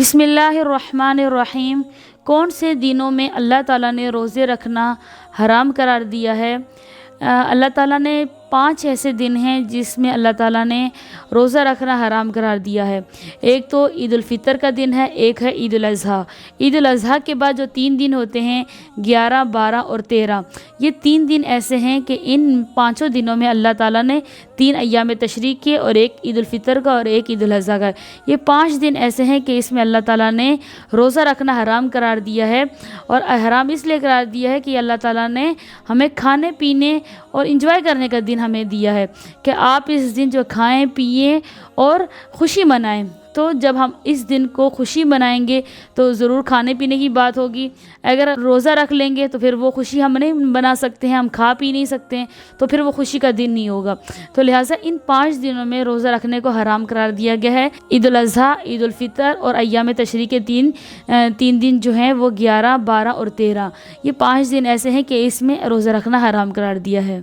بسم اللہ الرحمن الرحیم۔ کون سے دنوں میں اللہ تعالیٰ نے روزے رکھنا حرام قرار دیا ہے؟ اللہ تعالیٰ نے 5 ایسے دن ہیں جس میں اللہ تعالیٰ نے روزہ رکھنا حرام قرار دیا ہے۔ ایک تو عید الفطر کا دن ہے، ایک ہے عید الاضحیٰ۔ عید الاضحیٰ کے بعد جو 3 دن ہوتے ہیں 11، 12 اور 13، یہ 3 دن ایسے ہیں کہ ان 5 دنوں میں اللہ تعالیٰ نے 3 ایام تشریق کے اور ایک عید الفطر کا اور ایک عید الاضحیٰ کا، یہ 5 دن ایسے ہیں کہ اس میں اللہ تعالیٰ نے روزہ رکھنا حرام قرار دیا ہے۔ اور حرام اس لیے قرار دیا ہے کہ اللہ تعالیٰ نے ہمیں کھانے پینے اور انجوائے کرنے کا دن ہمیں دیا ہے کہ آپ اس دن جو کھائیں پئیں اور خوشی منائیں۔ تو جب ہم اس دن کو خوشی منائیں گے تو ضرور کھانے پینے کی بات ہوگی۔ اگر روزہ رکھ لیں گے تو پھر وہ خوشی ہم نہیں بنا سکتے ہیں، ہم کھا پی نہیں سکتے ہیں، تو پھر وہ خوشی کا دن نہیں ہوگا۔ تو لہٰذا ان 5 دنوں میں روزہ رکھنے کو حرام قرار دیا گیا ہے۔ عید الاضحیٰ، عید الفطر اور ایام تشریق کے 3 دن جو ہیں وہ 11، 12 اور 13، یہ 5 دن ایسے ہیں کہ اس میں روزہ رکھنا حرام قرار دیا ہے۔